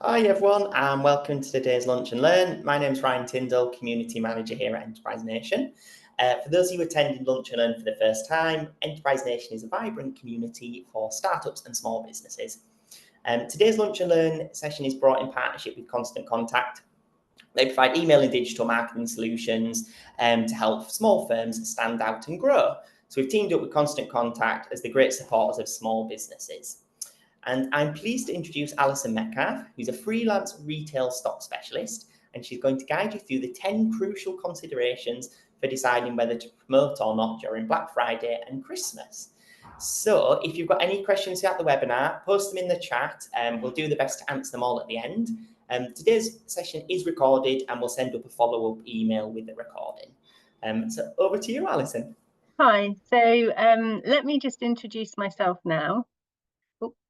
Hi everyone, and welcome to today's Lunch and Learn. My name is Ryan Tyndall, Community Manager here at Enterprise Nation. For those of you attending Lunch and Learn for the first time, Enterprise Nation is a vibrant community for startups and small businesses. Today's Lunch and Learn session is brought in partnership with Constant Contact. They provide email and digital marketing solutions to help small firms stand out and grow. So we've teamed up with Constant Contact as the great supporters of small businesses. And I'm pleased to introduce Alison Metcalfe, who's a freelance retail stock specialist, and she's going to guide you through the 10 crucial considerations for deciding whether to promote or not during Black Friday and Christmas. So if you've got any questions throughout the webinar, post them in the chat and we'll do the best to answer them all at the end. Today's session is recorded and we'll send up a follow-up email with the recording. So over to you, Alison. Hi, so let me just introduce myself now.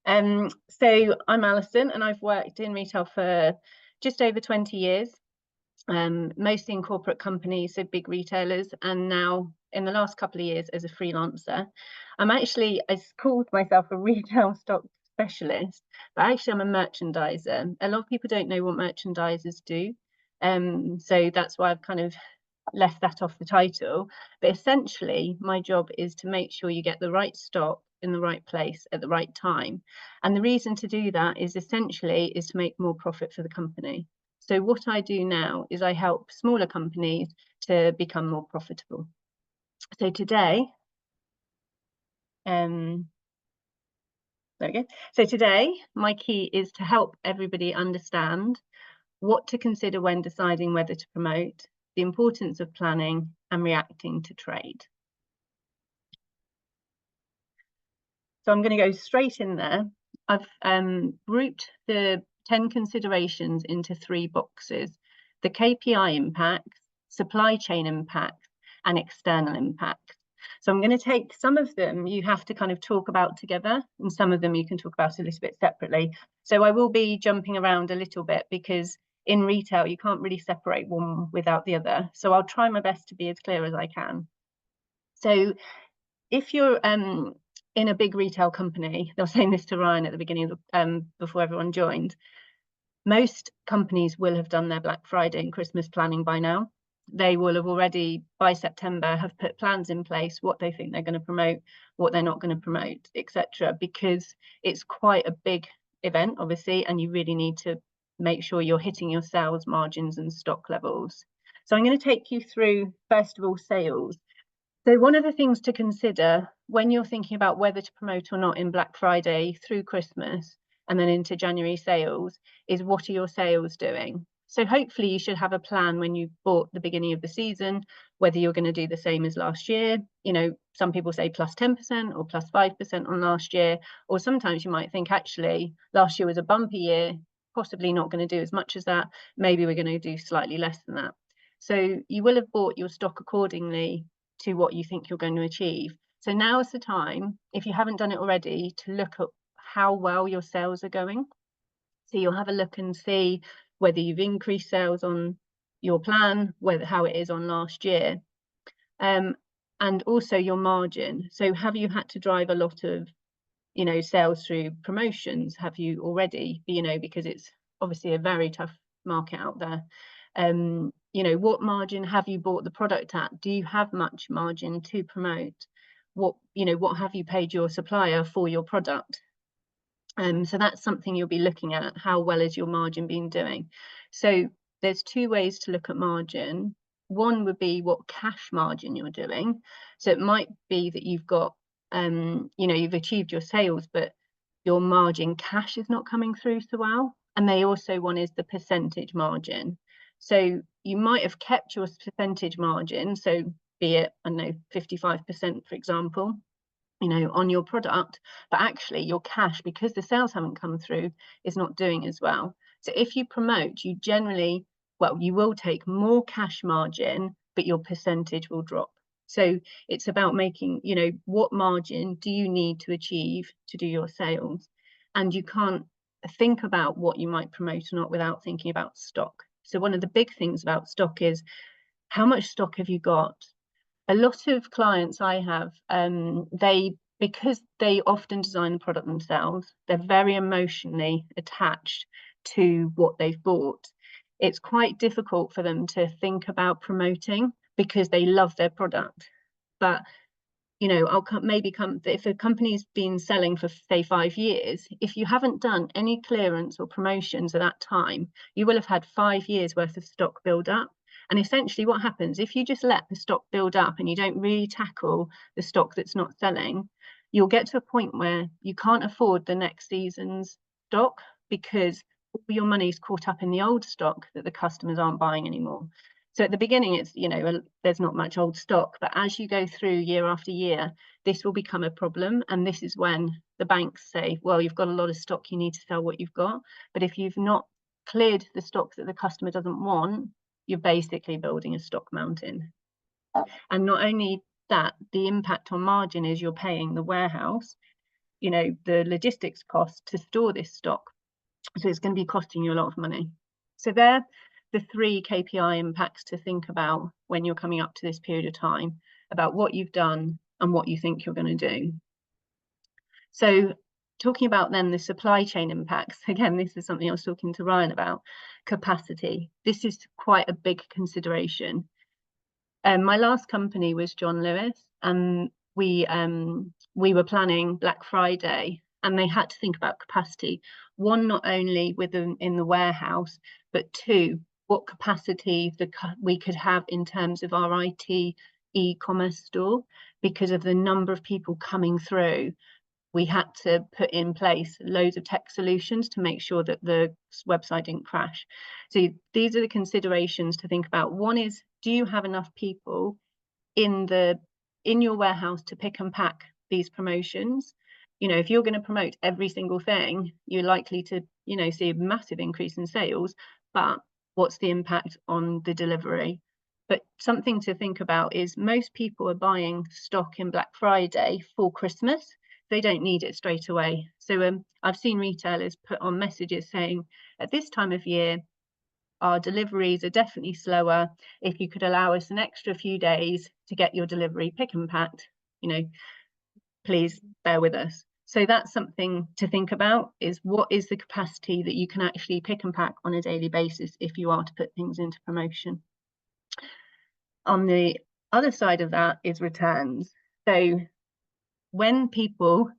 So I'm Alison and I've worked in retail for just over 20 years, mostly in corporate companies, so big retailers, and now in the last couple of years as a freelancer. I called myself a retail stock specialist, but actually I'm a merchandiser. A lot of people don't know what merchandisers do, so that's why I've kind of left that off the title. But essentially my job is to make sure you get the right stock in the right place at the right time, and the reason to do that is essentially to make more profit for the company. So what I do now is I help smaller companies to become more profitable. So today there we go. So today my key is to help everybody understand what to consider when deciding whether to promote, the importance of planning and reacting to trade. So I'm going to go straight in there. I've grouped the 10 considerations into 3 boxes: the KPI impacts, supply chain impacts, and external impacts. So I'm going to take some of them you have to kind of talk about together, and some of them you can talk about a little bit separately. So I will be jumping around a little bit because in retail you can't really separate one without the other. So I'll try my best to be as clear as I can. So if you're in a big retail company, they were saying this to Ryan at the beginning of before everyone joined, most companies will have done their Black Friday and Christmas planning by now. They will have already, by September, have put plans in place, what they think they're going to promote, what they're not going to promote, etc., because it's quite a big event, obviously, and you really need to make sure you're hitting your sales margins and stock levels. So I'm going to take you through, first of all, sales. So one of the things to consider when you're thinking about whether to promote or not in Black Friday through Christmas and then into January sales is, what are your sales doing? So hopefully you should have a plan when you bought the beginning of the season, whether you're going to do the same as last year. You know, some people say plus 10% or plus 5% on last year, or sometimes you might think actually last year was a bumpy year, possibly not going to do as much as that. Maybe we're going to do slightly less than that. So you will have bought your stock accordingly to what you think you're going to achieve. So now is the time, if you haven't done it already, to look at how well your sales are going. So you'll have a look and see whether you've increased sales on your plan, how it is on last year, and also your margin. So have you had to drive a lot of, sales through promotions? Have you already, because it's obviously a very tough market out there. What margin have you bought the product at? Do you have much margin to promote? What have you paid your supplier for your product? So that's something you'll be looking at. How well is your margin been doing? So there's 2 ways to look at margin. One would be what cash margin you're doing. So it might be that you've got, you've achieved your sales, but your margin cash is not coming through so well. And one is the percentage margin. So you might have kept your percentage margin, so be it, 55%, for example, on your product, but actually your cash, because the sales haven't come through, is not doing as well. So if you promote, you will take more cash margin, but your percentage will drop. So it's about making, what margin do you need to achieve to do your sales? And you can't think about what you might promote or not without thinking about stock. So one of the big things about stock is, how much stock have you got? A lot of clients I have, because they often design the product themselves, they're very emotionally attached to what they've bought, it's quite difficult for them to think about promoting because they love their product. But you know, if a company's been selling for say 5 years, if you haven't done any clearance or promotions at that time, you will have had 5 years worth of stock build up. And essentially what happens if you just let the stock build up and you don't really tackle the stock that's not selling, you'll get to a point where you can't afford the next season's stock because all your money's caught up in the old stock that the customers aren't buying anymore. So at the beginning, it's, you know, there's not much old stock, but as you go through year after year, this will become a problem. And this is when the banks say, well, you've got a lot of stock, you need to sell what you've got. But if you've not cleared the stock that the customer doesn't want, you're basically building a stock mountain. And not only that, the impact on margin is you're paying the warehouse, you know, the logistics cost to store this stock. So it's going to be costing you a lot of money. So they're the 3 KPI impacts to think about when you're coming up to this period of time, about what you've done and what you think you're going to do. So talking about then the supply chain impacts, again, this is something I was talking to Ryan about, capacity. This is quite a big consideration. My last company was John Lewis, and we were planning Black Friday, and they had to think about capacity. One, not only within in the warehouse, but 2, what capacity we could have in terms of our IT e-commerce store, because of the number of people coming through. We had to put in place loads of tech solutions to make sure that the website didn't crash. So these are the considerations to think about. One is, do you have enough people in your warehouse to pick and pack these promotions? You know, if you're going to promote every single thing, you're likely to, you know, see a massive increase in sales, but what's the impact on the delivery? But something to think about is most people are buying stock in Black Friday for Christmas. They don't need it straight away. So I've seen retailers put on messages saying, at this time of year, our deliveries are definitely slower. If you could allow us an extra few days to get your delivery pick and packed, you know, please bear with us. So that's something to think about, is what is the capacity that you can actually pick and pack on a daily basis if you are to put things into promotion. On the other side of that is returns. So when people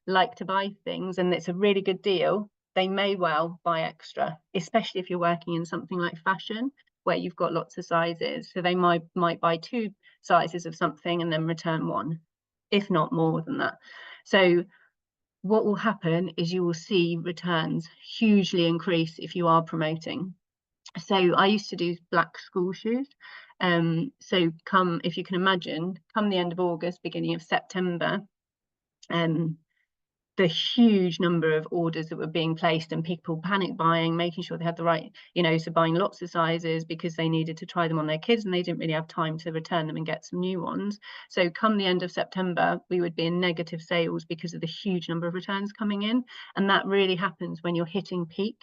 like to buy things and it's a really good deal, they may well buy extra, especially if you're working in something like fashion where you've got lots of sizes. So they might buy 2 sizes of something and then return 1, if not more than that. So what will happen is you will see returns hugely increase if you are promoting. So I used to do black school shoes. So if you can imagine, come the end of August, beginning of September, the huge number of orders that were being placed and people panic buying, making sure they had the right, you know, so buying lots of sizes because they needed to try them on their kids and they didn't really have time to return them and get some new ones. So come the end of September, we would be in negative sales because of the huge number of returns coming in. And that really happens when you're hitting peak.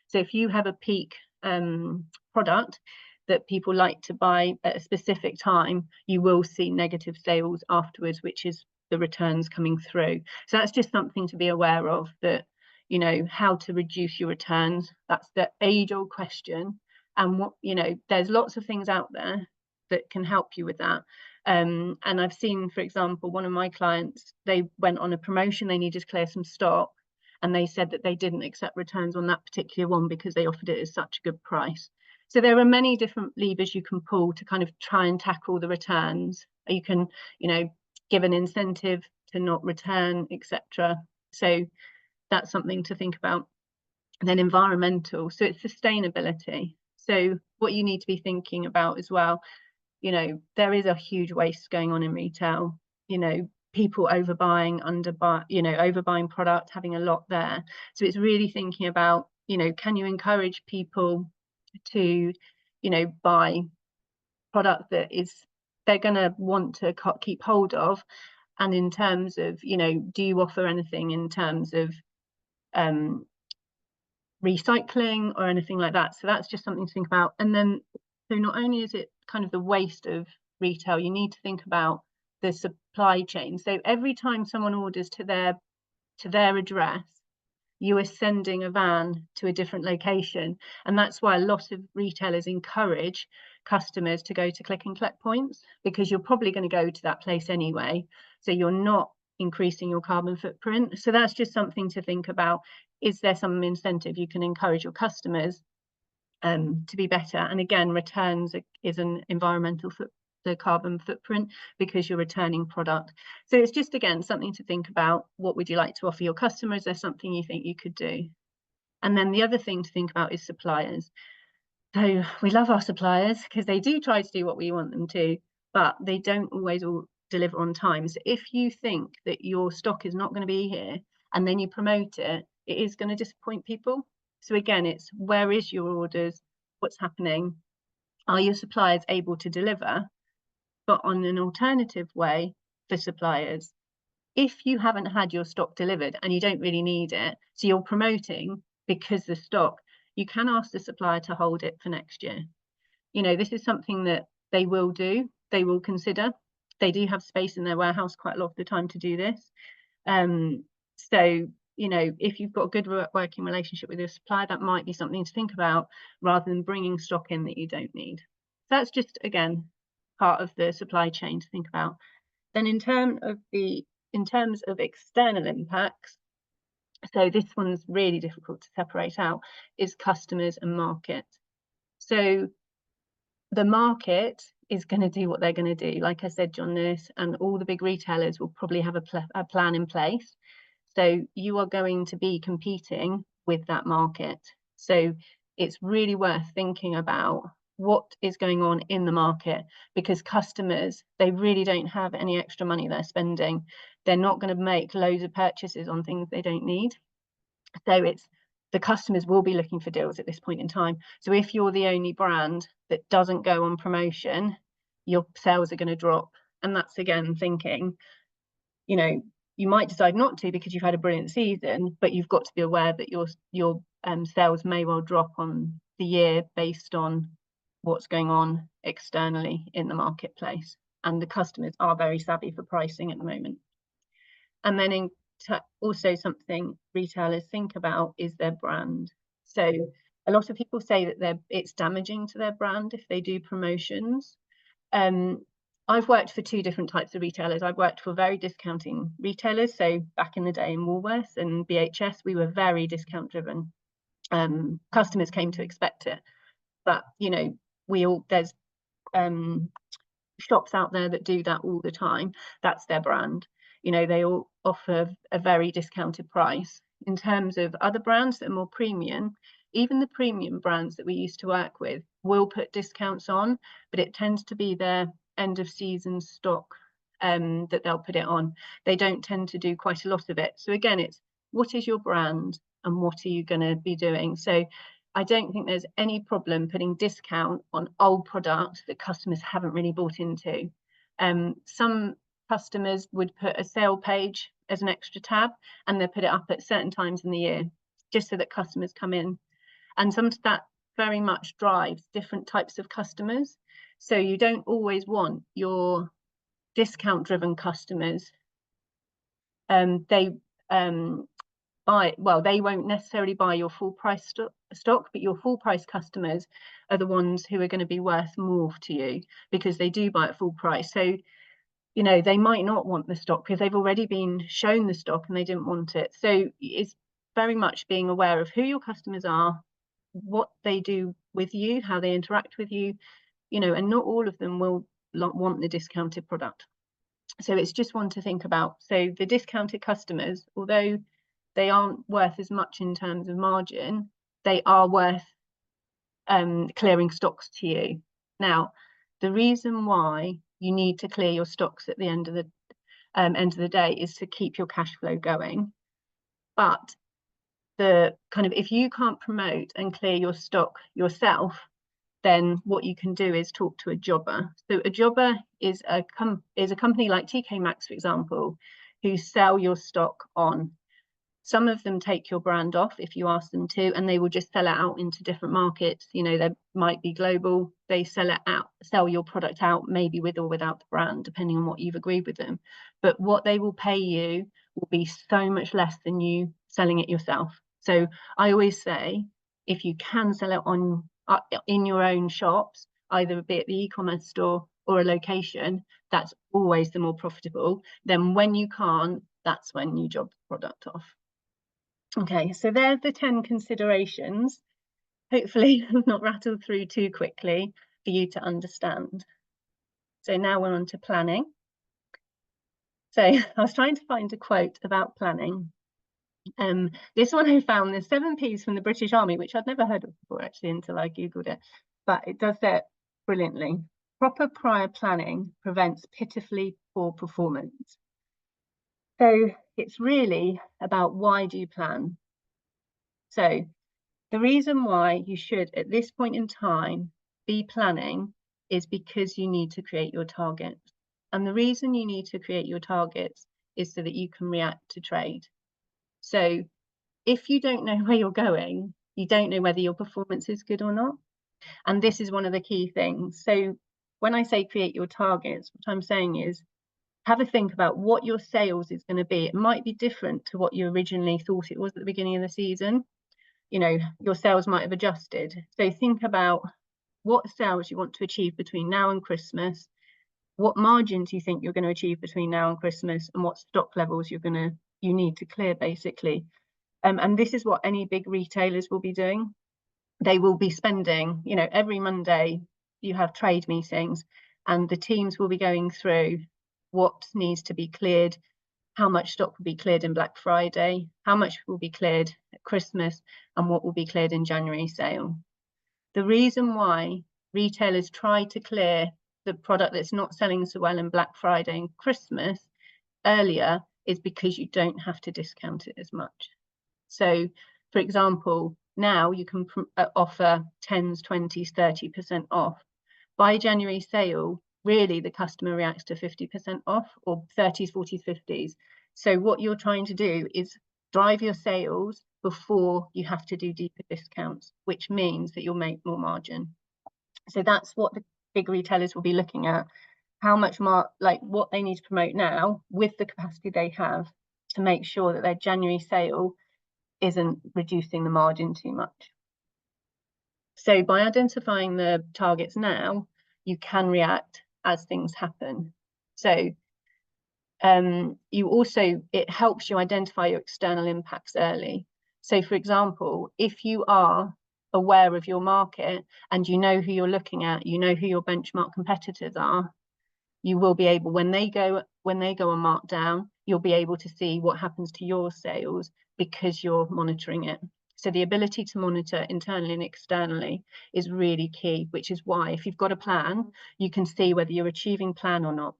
So if you have a peak product that people like to buy at a specific time, you will see negative sales afterwards, which is the returns coming through. So that's just something to be aware of, that, you know, how to reduce your returns. That's the age-old question. And what, you know, there's lots of things out there that can help you with that. And I've seen, for example, one of my clients, they went on a promotion, they needed to clear some stock, and they said that they didn't accept returns on that particular one because they offered it at such a good price. So there are many different levers you can pull to kind of try and tackle the returns. You can, you know, give an incentive to not return, etc. So that's something to think about. And then environmental, so it's sustainability. So what you need to be thinking about as well, you know, there is a huge waste going on in retail, you know, people overbuying, overbuying product, having a lot there. So it's really thinking about, you know, can you encourage people to, you know, buy product that is they're going to want to keep hold of? And in terms of, you know, do you offer anything in terms of recycling or anything like that? So that's just something to think about. And then, so not only is it kind of the waste of retail, you need to think about the supply chain. So every time someone orders to their address, you are sending a van to a different location. And that's why a lot of retailers encourage customers to go to click and collect points, because you're probably going to go to that place anyway. So you're not increasing your carbon footprint. So that's just something to think about. Is there some incentive you can encourage your customers to be better? And again, returns is an environmental the carbon footprint, because you're returning product. So it's just, again, something to think about. What would you like to offer your customers? Is there something you think you could do? And then the other thing to think about is suppliers. So we love our suppliers because they do try to do what we want them to, but they don't always all deliver on time. So if you think that your stock is not going to be here and then you promote it, it is going to disappoint people. So again, it's where is your orders? What's happening? Are your suppliers able to deliver? But on an alternative way for suppliers, if you haven't had your stock delivered and you don't really need it, so you're promoting because the stock, you can ask the supplier to hold it for next year. You know, this is something that they will do, they will consider. They do have space in their warehouse quite a lot of the time to do this. So, you know, if you've got a good working relationship with your supplier, that might be something to think about, rather than bringing stock in that you don't need. So that's just, again, part of the supply chain to think about. Then in terms of external impacts, so this one's really difficult to separate out, is customers and market. So the market is going to do what they're going to do. Like I said, John Nurse and all the big retailers will probably have a plan in place. So you are going to be competing with that market. So it's really worth thinking about what is going on in the market, because customers, they really don't have any extra money they're spending. They're not going to make loads of purchases on things they don't need. So it's, the customers will be looking for deals at this point in time. So if you're the only brand that doesn't go on promotion, your sales are going to drop. And that's, again, thinking, you know, you might decide not to because you've had a brilliant season, but you've got to be aware that your sales may well drop on the year based on what's going on externally in the marketplace. And the customers are very savvy for pricing at the moment. And then also something retailers think about is their brand. So a lot of people say that it's damaging to their brand if they do promotions. I've worked for two different types of retailers. I've worked for very discounting retailers. So back in the day in Woolworths and BHS, we were very discount driven. Customers came to expect it. But, you know, there's shops out there that do that all the time. That's their brand. You know, they all offer a very discounted price. In terms of other brands that are more premium, even the premium brands that we used to work with will put discounts on, but it tends to be their end of season stock that they'll put it on. They don't tend to do quite a lot of it. So again, it's what is your brand and what are you going to be doing? So I don't think there's any problem putting discount on old products that customers haven't really bought into. Some customers would put a sale page as an extra tab and they put it up at certain times in the year, just so that customers come in. And that very much drives different types of customers. So you don't always want your discount driven customers. They won't necessarily buy your full price stock, but your full price customers are the ones who are going to be worth more to you because they do buy at full price. So, you know, they might not want the stock because they've already been shown the stock and they didn't want it. So it's very much being aware of who your customers are, what they do with you, how they interact with you, you know, and not all of them will want the discounted product. So it's just one to think about. So the discounted customers, although they aren't worth as much in terms of margin, they are worth clearing stocks to you. Now, the reason why you need to clear your stocks at the end of the day is to keep your cash flow going. But if you can't promote and clear your stock yourself, then what you can do is talk to a jobber. So a jobber is a company like TK Maxx, for example, who sell your stock on. Some of them take your brand off if you ask them to, and they will just sell it out into different markets. You know, they might be global. They sell your product out, maybe with or without the brand, depending on what you've agreed with them. But what they will pay you will be so much less than you selling it yourself. So I always say, if you can sell it on in your own shops, either be it the e-commerce store or a location, that's always the more profitable. Then when you can't, that's when you drop the product off. Okay, so there's the 10 considerations. Hopefully I've not rattled through too quickly for you to understand. So now we're on to planning. So I was trying to find a quote about planning. This one I found, there's 7 P's from the British Army, which I'd never heard of before actually until I Googled it, but it does that brilliantly. Proper prior planning prevents pitifully poor performance. So it's really about, why do you plan? So the reason why you should at this point in time be planning is because you need to create your targets. And the reason you need to create your targets is so that you can react to trade. So if you don't know where you're going, you don't know whether your performance is good or not. And this is one of the key things. So when I say create your targets, what I'm saying is have a think about what your sales is going to be. It might be different to what you originally thought it was at the beginning of the season. You know, your sales might have adjusted. So think about what sales you want to achieve between now and Christmas. What margins you think you're going to achieve between now and Christmas, and what stock levels you need to clear, basically. And this is what any big retailers will be doing. They will be spending, you know, every Monday you have trade meetings and the teams will be going through what needs to be cleared, how much stock will be cleared in Black Friday, how much will be cleared at Christmas, and what will be cleared in January sale. The reason why retailers try to clear the product that's not selling so well in Black Friday and Christmas earlier is because you don't have to discount it as much. So, for example, now you can offer 10s, 20s, 30% off. By January sale, really the customer reacts to 50% off, or 30s, 40s, 50s. So what you're trying to do is drive your sales before you have to do deeper discounts, which means that you'll make more margin. So that's what the big retailers will be looking at, how much what they need to promote now with the capacity they have to make sure that their January sale isn't reducing the margin too much. So by identifying the targets now, you can react as things happen. So it helps you identify your external impacts early. So for example, if you are aware of your market and you know who you're looking at, you know who your benchmark competitors are, you will be able, when they go on markdown, you'll be able to see what happens to your sales because you're monitoring it. So the ability to monitor internally and externally is really key, which is why if you've got a plan, you can see whether you're achieving plan or not.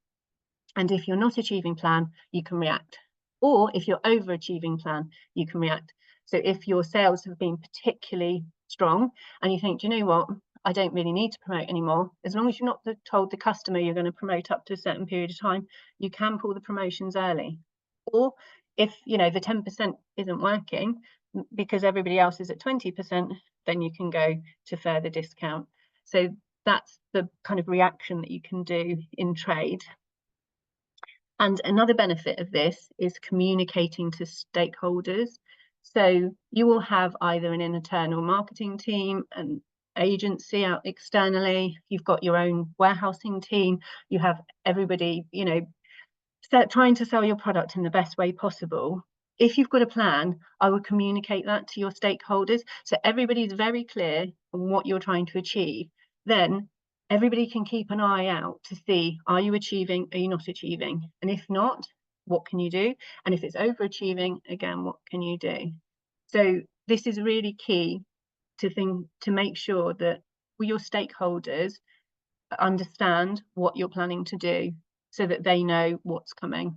And if you're not achieving plan, you can react. Or if you're overachieving plan, you can react. So if your sales have been particularly strong and you think, do you know what, I don't really need to promote anymore, as long as you're not told the customer you're going to promote up to a certain period of time, you can pull the promotions early. Or if, you know, the 10% isn't working because everybody else is at 20%, then you can go to further discount. So that's the kind of reaction that you can do in trade. And another benefit of this is communicating to stakeholders. So you will have either an internal marketing team, an agency out externally, you've got your own warehousing team, you have everybody, you know, trying to sell your product in the best way possible. If you've got a plan, I would communicate that to your stakeholders so everybody's very clear on what you're trying to achieve. Then everybody can keep an eye out to see, are you achieving, are you not achieving? And if not, what can you do? And if it's overachieving, again, what can you do? So this is really key to make sure that your stakeholders understand what you're planning to do so that they know what's coming.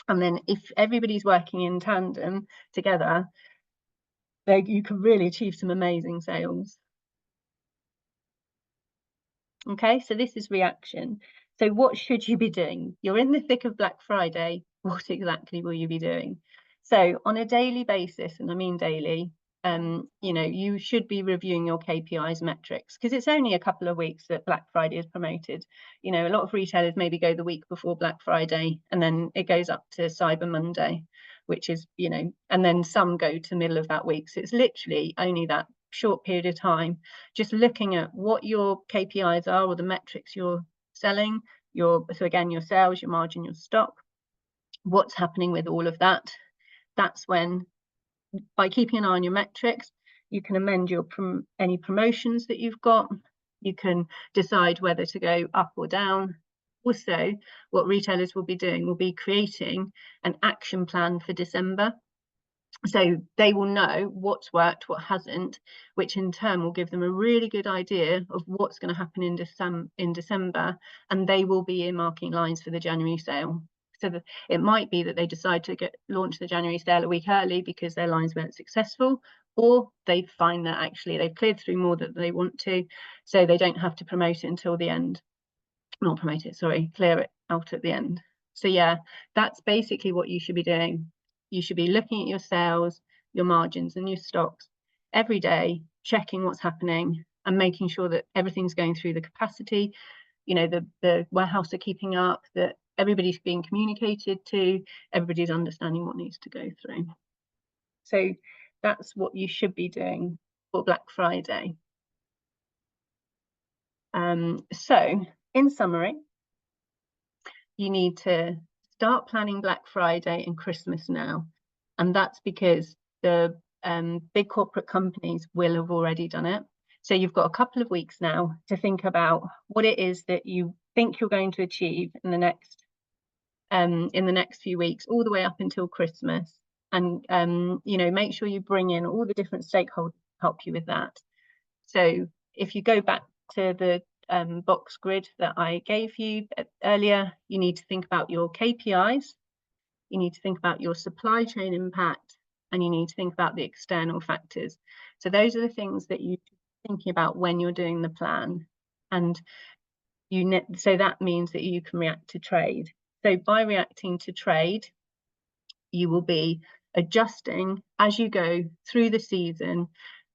And then if everybody's working in tandem together, you can really achieve some amazing sales. Okay, so this is reaction. So what should you be doing? You're in the thick of Black Friday. What exactly will you be doing? So on a daily basis, and I mean daily, you know, you should be reviewing your KPIs metrics because it's only a couple of weeks that Black Friday is promoted. You know, a lot of retailers maybe go the week before Black Friday and then it goes up to Cyber Monday. which is, you know, and then some go to middle of that week. So it's literally only that short period of time, just looking at what your KPIs are, or the metrics you're selling, so again, your sales, your margin, your stock, what's happening with all of that. That's when, by keeping an eye on your metrics, you can amend your any promotions that you've got. You can decide whether to go up or down. Also, what retailers will be doing will be creating an action plan for December. So they will know what's worked, what hasn't, which in turn will give them a really good idea of what's going to happen in December, and they will be earmarking lines for the January sale. So it might be that they decide to launch the January sale a week early because their lines weren't successful, or they find that actually they've cleared through more than they want to, so they don't have to promote it until the end. Not promote it, sorry, clear it out at the end. So yeah, that's basically what you should be doing. You should be looking at your sales, your margins and your stocks every day, checking what's happening and making sure that everything's going through the capacity, you know, the warehouse are keeping up, that everybody's being communicated to, everybody's understanding what needs to go through. So that's what you should be doing for Black Friday. So in summary, you need to start planning Black Friday and Christmas now. And that's because the big corporate companies will have already done it. So you've got a couple of weeks now to think about what it is that you think you're going to achieve in the next few weeks, all the way up until Christmas. And you know, make sure you bring in all the different stakeholders to help you with that. So if you go back to the box grid that I gave you earlier, you need to think about your KPIs, you need to think about your supply chain impact, and you need to think about the external factors. So those are the things that you're thinking about when you're doing the plan. And so that means that you can react to trade. So by reacting to trade, you will be adjusting as you go through the season,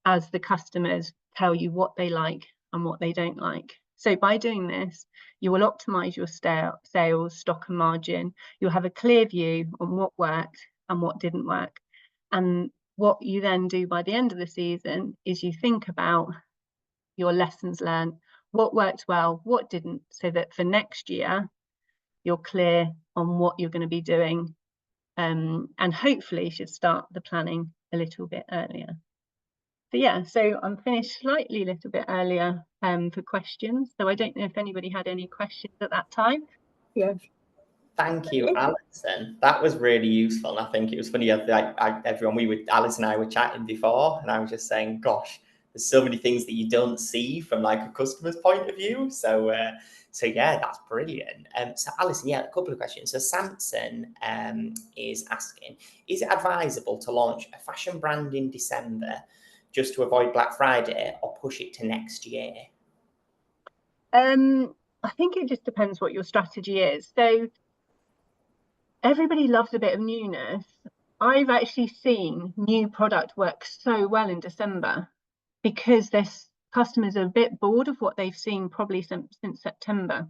as the customers tell you what they like and what they don't like. So by doing this, you will optimize your sales, stock and margin. You'll have a clear view on what worked and what didn't work. And what you then do by the end of the season is you think about your lessons learned, what worked well, what didn't, so that for next year, you're clear on what you're going to be doing. And hopefully you should start the planning a little bit earlier. So yeah, so I'm finished slightly a little bit earlier for questions. So I don't know if anybody had any questions at that time. Yeah. Thank you, Alison. That was really useful. And I think it was funny, Alison and I were chatting before, and I was just saying, gosh, there's so many things that you don't see from like a customer's point of view. So yeah, that's brilliant. So Alison, yeah, a couple of questions. So Samson is asking, is it advisable to launch a fashion brand in December just to avoid Black Friday, or push it to next year? I think it just depends what your strategy is. So everybody loves a bit of newness. I've actually seen new product work so well in December because their customers are a bit bored of what they've seen probably since September.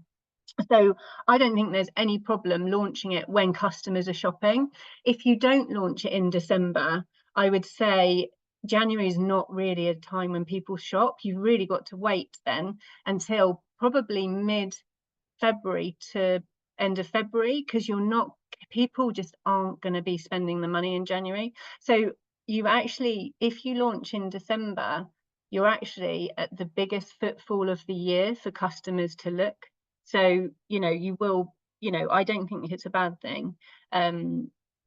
So I don't think there's any problem launching it when customers are shopping. If you don't launch it in December, I would say January is not really a time when people shop. You've really got to wait then until probably mid-February to end of February, because people just aren't going to be spending the money in January. So you actually, if you launch in December, you're actually at the biggest footfall of the year for customers to look. So, you know, you will, you know, I don't think it's a bad thing.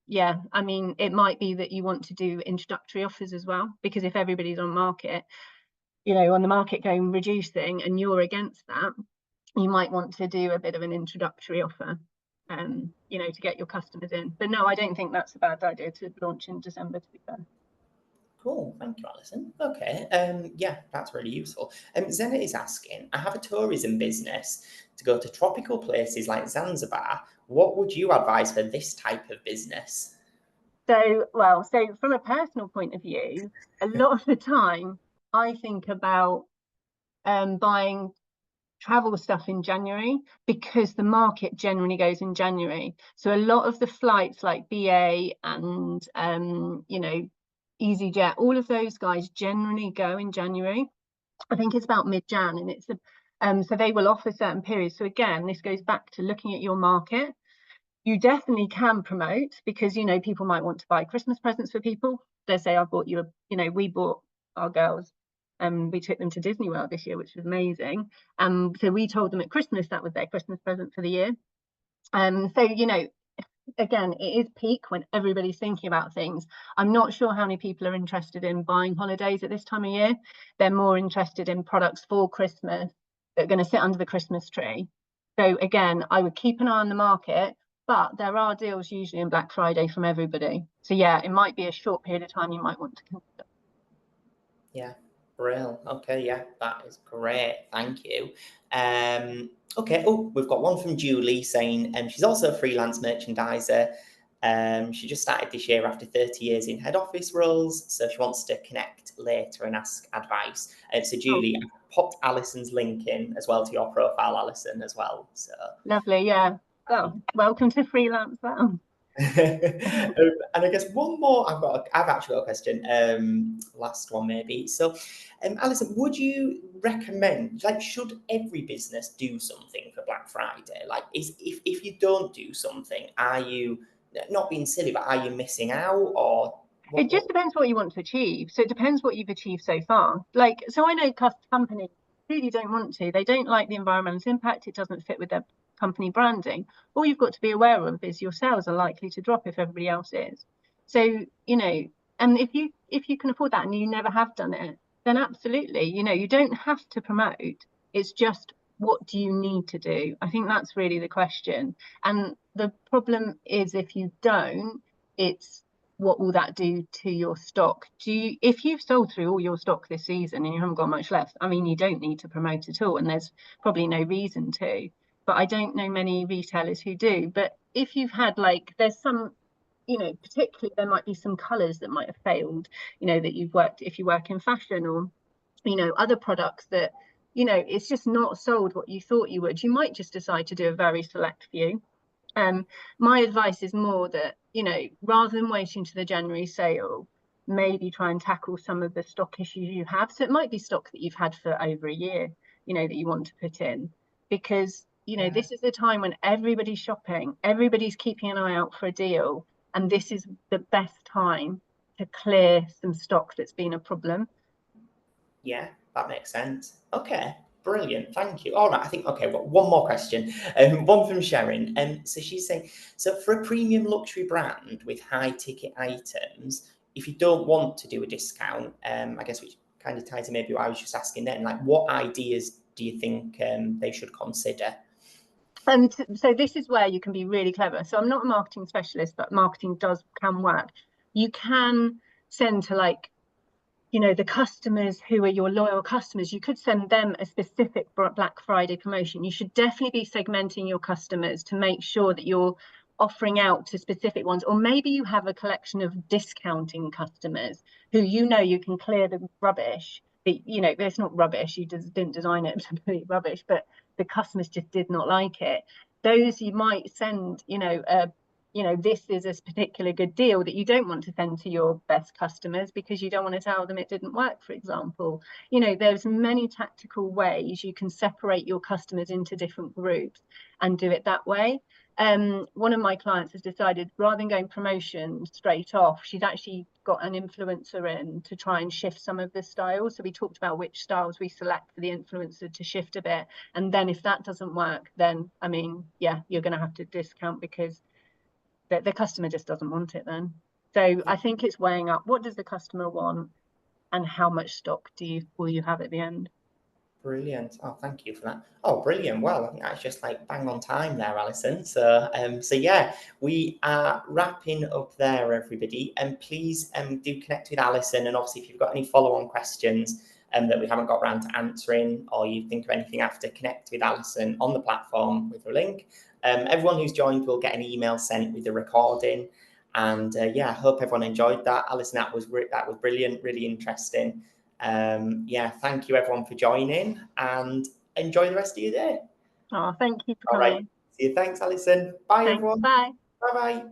Yeah, I mean, it might be that you want to do introductory offers as well, because if everybody's on market, you know, on the market going reducing and you're against that, you might want to do a bit of an introductory offer, you know, to get your customers in. But no, I don't think that's a bad idea to launch in December, to be fair. Cool, thank you, Alison. Okay, yeah, that's really useful. Zena is asking, I have a tourism business to go to tropical places like Zanzibar. What would you advise for this type of business? So from a personal point of view, a lot of the time I think about buying travel stuff in January because the market generally goes in January. So a lot of the flights like BA and you know, EasyJet, all of those guys generally go in January. I think it's about mid-Jan, and it's so they will offer certain periods. So again, this goes back to looking at your market. You definitely can promote because, you know, people might want to buy Christmas presents for people. They say, I bought you a, you know, we bought our girls, we took them to Disney World this year, which was amazing. So we told them at Christmas that was their Christmas present for the year. So, you know, again, it is peak when everybody's thinking about things. I'm not sure how many people are interested in buying holidays at this time of year. They're more interested in products for Christmas that are going to sit under the Christmas tree. So again, I would keep an eye on the market, but there are deals usually in Black Friday from everybody. So yeah, it might be a short period of time you might want to consider. Yeah, brilliant. Okay, yeah, that is great. Thank you. Okay, oh, we've got one from Julie saying she's also a freelance merchandiser. She just started this year after 30 years in head office roles, so she wants to connect later and ask advice. So Julie, I popped Alison's link in as well to your profile, Alison, as well. So lovely, yeah. Well, welcome to freelance now. And I guess one more. I've actually got a question. Last one maybe. So, Alison, would you recommend, like, should every business do something for Black Friday? Like, if you don't do something, are you not being silly, but are you missing out, or It just depends what you want to achieve. So it depends what you've achieved so far. Like, so I know companies really don't want to. They don't like the environmental impact. It doesn't fit with their company branding. All you've got to be aware of is your sales are likely to drop if everybody else is. So, you know, and if you can afford that and you never have done it, then absolutely, you know, you don't have to promote. It's just what do you need to do? I think that's really the question. And the problem is if you don't, it's what will that do to your stock? If you've sold through all your stock this season and you haven't got much left, I mean, you don't need to promote at all, and there's probably no reason to. But I don't know many retailers who do. But if you've had there's some, you know, particularly there might be some colours that might have failed, you know, that you've worked, if you work in fashion or, you know, other products that, you know, it's just not sold what you thought you would. You might just decide to do a very select few. My advice is more that, you know, rather than waiting to the January sale, maybe try and tackle some of the stock issues you have. So it might be stock that you've had for over a year, you know, that you want to put in, because, you know, this is the time when everybody's shopping, everybody's keeping an eye out for a deal, and this is the best time to clear some stock that's been a problem. Yeah, that makes sense. Okay, brilliant. Thank you. All right, I think, okay, we've got one more question. One from Sharon. So she's saying, so for a premium luxury brand with high ticket items, if you don't want to do a discount, I guess which kind of ties in maybe what I was just asking then, like what ideas do you think they should consider? And so this is where you can be really clever. So I'm not a marketing specialist, but marketing can work. You can send to, you know, the customers who are your loyal customers, you could send them a specific Black Friday promotion. You should definitely be segmenting your customers to make sure that you're offering out to specific ones. Or maybe you have a collection of discounting customers who, you know, you can clear the rubbish. You know, it's not rubbish, you just didn't design it to be rubbish, but the customers just did not like it. Those you might send, you know, this is a particular good deal that you don't want to send to your best customers because you don't want to tell them it didn't work, for example. You know, there's many tactical ways you can separate your customers into different groups and do it that way. One of my clients has decided, rather than going promotion straight off, she's actually got an influencer in to try and shift some of the styles. So we talked about which styles we select for the influencer to shift a bit. And then if that doesn't work, then, I mean, yeah, you're going to have to discount because the customer just doesn't want it then. So I think it's weighing up, what does the customer want and how much stock will you have at the end? Brilliant. Oh, thank you for that. Oh, brilliant. Well, I think that's just like bang on time there, Alison. So yeah, we are wrapping up there, everybody. And please do connect with Alison. And obviously, if you've got any follow-on questions that we haven't got around to answering, or you think of anything after, connect with Alison on the platform with a link. Everyone who's joined will get an email sent with the recording. And yeah, I hope everyone enjoyed that. Alison, that was brilliant, really interesting. Yeah, thank you everyone for joining, and enjoy the rest of your day. Oh, thank you for All right. coming. See you. Thanks, Alison. Bye, Thanks. everyone. Bye. Bye-bye.